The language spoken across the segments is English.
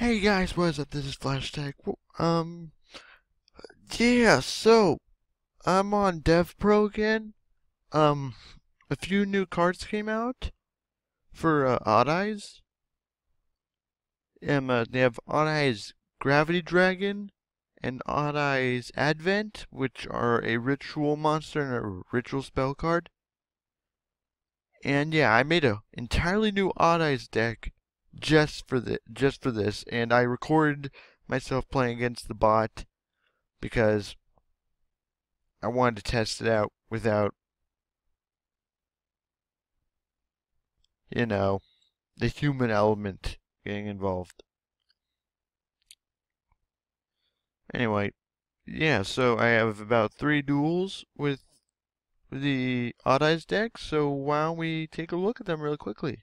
Hey guys, what is up? This is Flashtag. Yeah, so I'm on DevPro again. Um, a few new cards came out for Odd Eyes. They have Odd Eyes Gravity Dragon and Odd Eyes Advent, which are a ritual monster and a ritual spell card. And yeah, I made a entirely new Odd Eyes deck just for this, and I recorded myself playing against the bot because I wanted to test it out without, you know, the human element getting involved. Anyway, yeah, so I have about 3 duels with the Odd Eyes deck, so why don't we take a look at them really quickly?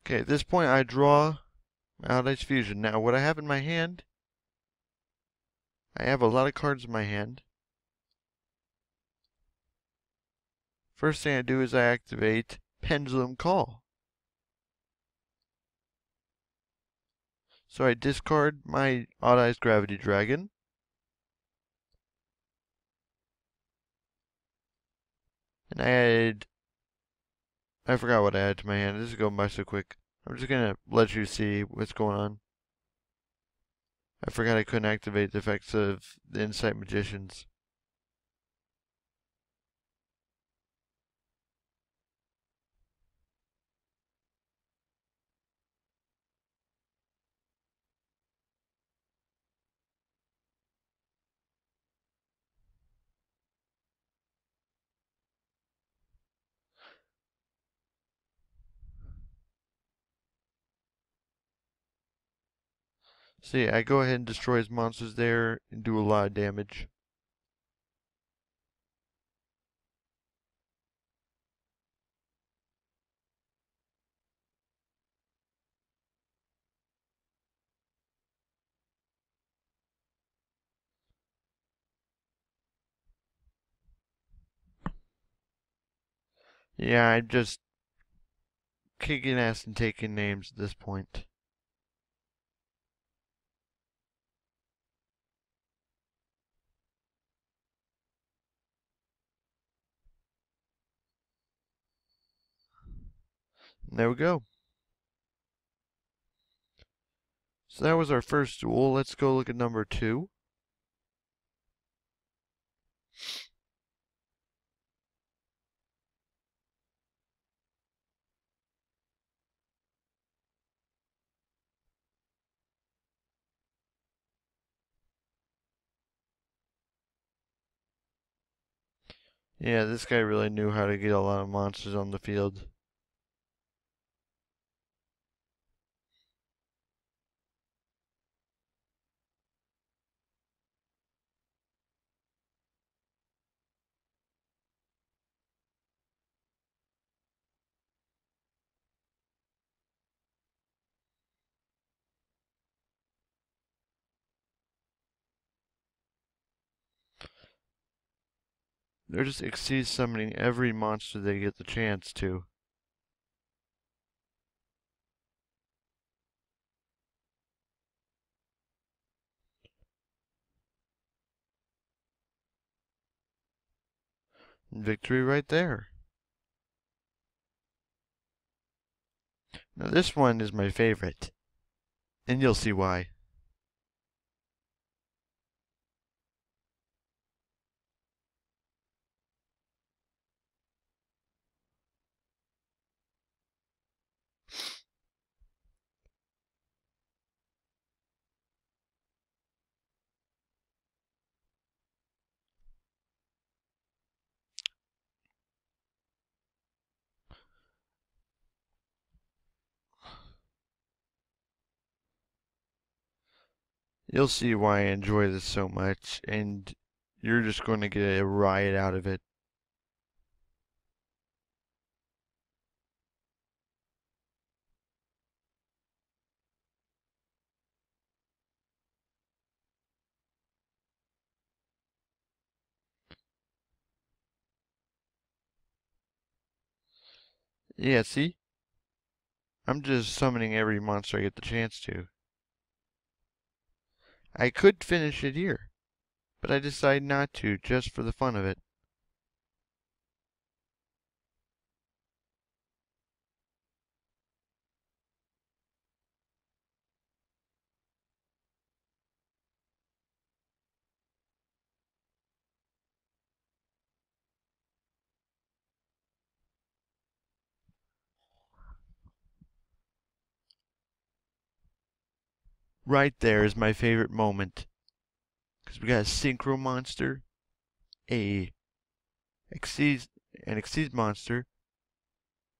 Okay, at this point I draw Odd Eyes Fusion. Now, what I have in my hand, I have a lot of cards in my hand. First thing I do is I activate Pendulum Call. So I discard my Odd Eyes Gravity Dragon. And I forgot what I added to my hand. This is going by so quick. I'm just gonna let you see what's going on. I forgot I couldn't activate the effects of the Insight Magicians. See, I go ahead and destroy his monsters there and do a lot of damage. Yeah, I'm just kicking ass and taking names at this point. And there we go. So that was our first duel. Let's go look at number 2. Yeah, this guy really knew how to get a lot of monsters on the field. They're just exceed summoning every monster they get the chance to. Victory right there. Now this one is my favorite, and you'll see why. You'll see why I enjoy this so much, and you're just going to get a riot out of it. Yeah, see? I'm just summoning every monster I get the chance to. I could finish it here, but I decided not to, just for the fun of it. Right there is my favorite moment. Because we got a synchro monster, a exceed, an exceed monster,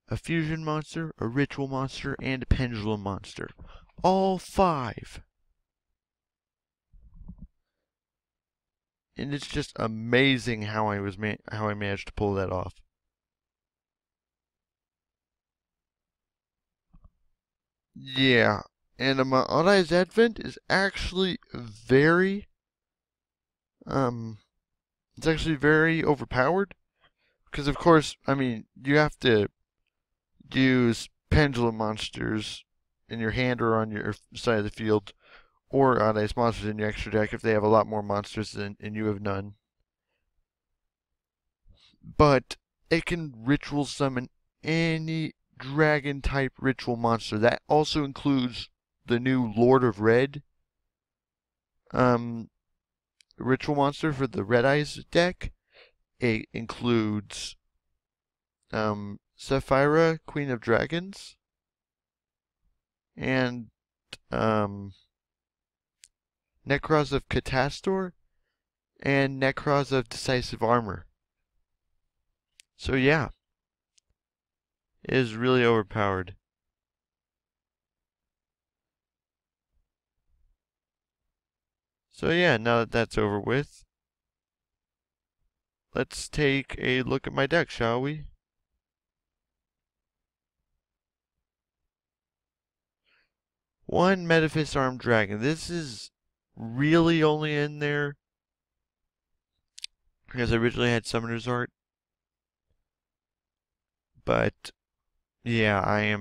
a fusion monster, a ritual monster, and a pendulum monster. All 5. And it's just amazing how I managed to pull that off. Yeah, and Audi's Advent is actually um it's actually very overpowered because of course, I mean, you have to use pendulum monsters in your hand or on your side of the field, or Audi's monsters in your extra deck if they have a lot more monsters and you have none. But it can ritual summon any dragon type ritual monster. That also includes the new Lord of Red um, ritual monster for the Red Eyes deck. It includes Sapphira, Queen of Dragons, and Necros of Catastor, and Necros of Decisive Armor. So yeah, it is really overpowered. So yeah, now that that's over with, let's take a look at my deck, shall we? One Metaphys Armed Dragon. This is really only in there because I originally had Summoner's Art. But yeah,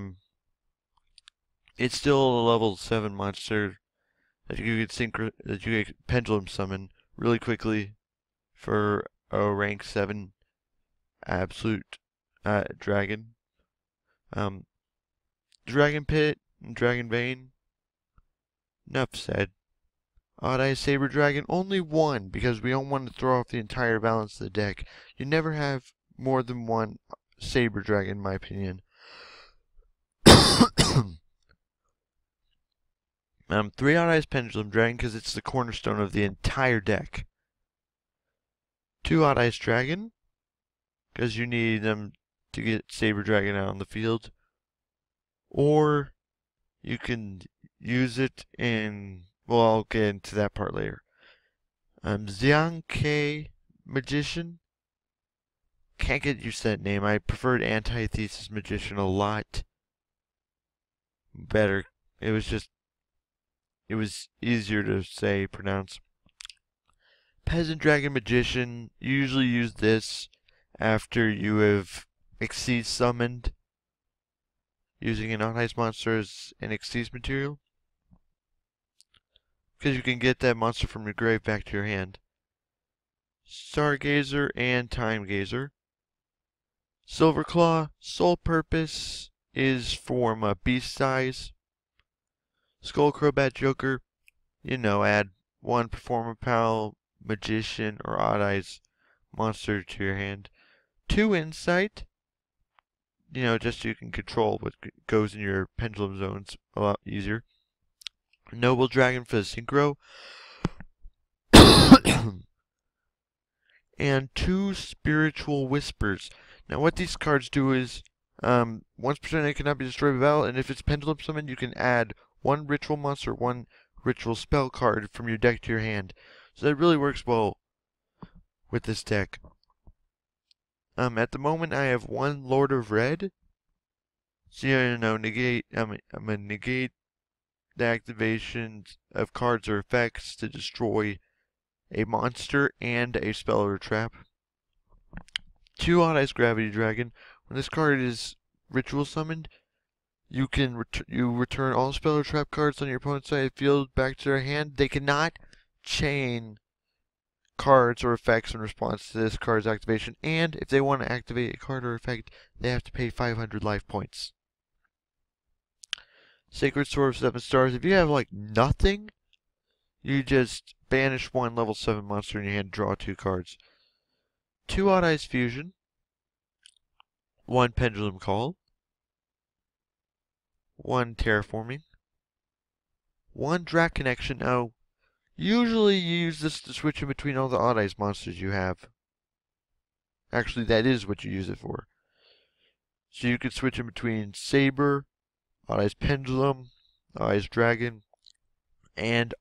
it's still a level 7 monster that you could pendulum summon really quickly for a rank 7 absolute dragon. Dragon Pit and Dragon Bane. Enough said. Odd Eye Saber Dragon, only one, because we don't want to throw off the entire balance of the deck. You never have more than one Saber Dragon, in my opinion. 3 Odd Eyes Pendulum Dragon, because it's the cornerstone of the entire deck. 2 Odd Eyes Dragon, because you need them to get Saber Dragon out on the field. Or you can use it in, well, I'll get into that part later. Xiang Magician. Can't get used to that name. I preferred Antithesis Magician a lot better. It was easier to say, pronounce. Peasant Dragon Magician. You usually use this after you have Exceed summoned using an Odd Eyes monster as an Exceed material. Because you can get that monster from your grave back to your hand. Stargazer and Time Gazer. Silverclaw, sole purpose is form a beast size. Skullcrobat Joker, add 1 Performer Pal, Magician, or Odd Eyes monster to your hand. 2 Insight, just so you can control what goes in your pendulum zones a lot easier. Noble Dragon for the Synchro. And 2 Spiritual Whispers. Now what these cards do is, once per turn it cannot be destroyed by battle, and if it's pendulum summoned, you can add 1 ritual monster, 1 ritual spell card from your deck to your hand. So that really works well with this deck. At the moment I have 1 Lord of Red. So negate I'm gonna negate the activations of cards or effects to destroy a monster and a spell or trap. 2 Odd Eyes Gravity Dragon. When this card is ritual summoned, you can return all spell or trap cards on your opponent's side of the field back to their hand. They cannot chain cards or effects in response to this card's activation, and if they want to activate a card or effect, they have to pay 500 life points. Sacred Sword of 7 stars. If you have like nothing, you just banish one level 7 monster in your hand, draw 2 cards. 2 Odd Eyes Fusion, 1 Pendulum Call, 1 Terraforming, 1 Drat Connection. Oh, usually you use this to switch in between all the Odd Eyes monsters you have. Actually, that is what you use it for. So you could switch in between Saber, Odd Eyes Pendulum, Odd Eyes Dragon, and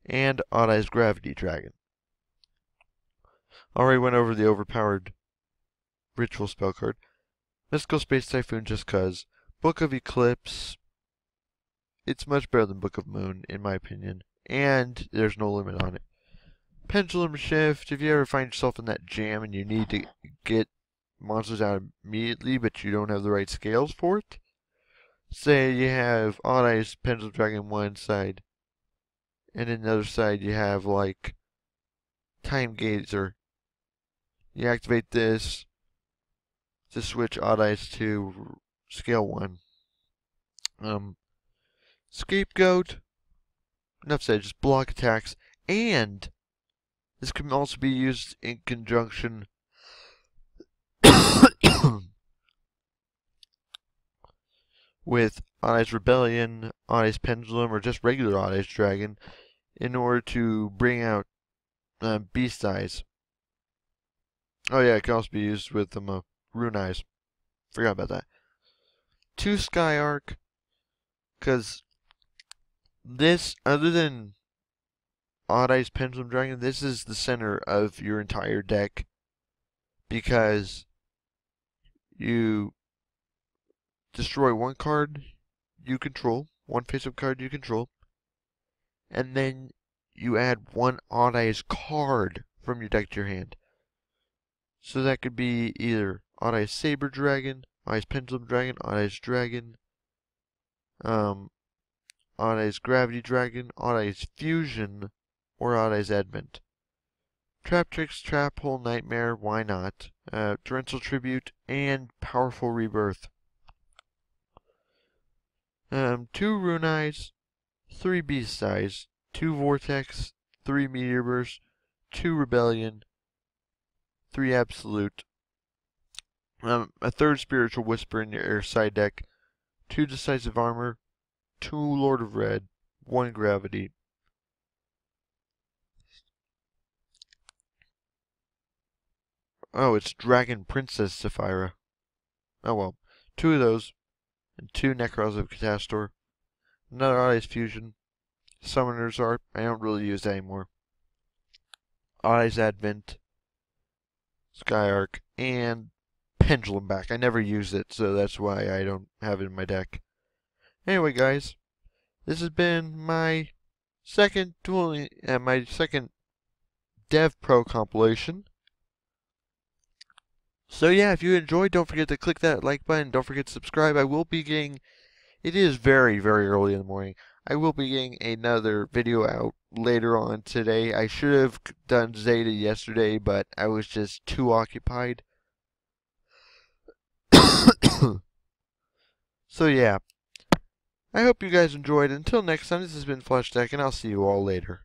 and Odd Eyes Gravity Dragon. Already went over the overpowered ritual spell card. Mystical Space Typhoon just cuz. Book of Eclipse. It's much better than Book of Moon, in my opinion. And there's no limit on it. Pendulum Shift. If you ever find yourself in that jam and you need to get monsters out immediately, but you don't have the right scales for it. Say you have Odd Eyes Pendulum Dragon on one side, and on the other side you have like Time Gazer. You activate this to switch Odd Eyes to scale 1. Scapegoat. Enough said, just block attacks. And this can also be used in conjunction with Odd Eyes Rebellion, Odd Eyes Pendulum, or just regular Odd Eyes Dragon in order to bring out Beast Eyes. Oh yeah, it can also be used with Rune Eyes. Forgot about that. 2 Sky Arc, because this, other than Odd Eyes Pendulum Dragon, this is the center of your entire deck, because you destroy 1 card you control, 1 face-up card you control, and then you add 1 Odd Eyes card from your deck to your hand. So that could be either Odd Eyes Saber Dragon, Odd Eyes Pendulum Dragon, Odd Eyes Dragon, Odd Eyes Gravity Dragon, Odd Eyes Fusion, or Odd Eyes Advent. Trap Tricks, Trap Hole, Nightmare, why not? Torrential Tribute, and Powerful Rebirth. 2 Rune Eyes, 3 Beast Eyes, 2 Vortex, 3 Meteor Burst, 2 Rebellion, 3 Absolute, a 3rd Spiritual Whisper in your side deck, 2 Decisive Armor, 2 Lord of Red, 1 Gravity. Oh, it's Dragon Princess Sapphira. Oh well. 2 of those, and 2 Necros of Catastor. Another Odd Eyes Fusion. Summoner's Art. I don't really use that anymore. Odd Eyes Advent. Sky Arc. And Pendulum Back. I never use it, so that's why I don't have it in my deck. Anyway, guys. This has been my second DevPro compilation. So yeah, if you enjoyed, don't forget to click that like button. Don't forget to subscribe. I will be getting, it is very, very early in the morning. I will be getting another video out later on today. I should have done Zeta yesterday, but I was just too occupied. So yeah, I hope you guys enjoyed. Until next time, this has been FlushDeck, and I'll see you all later.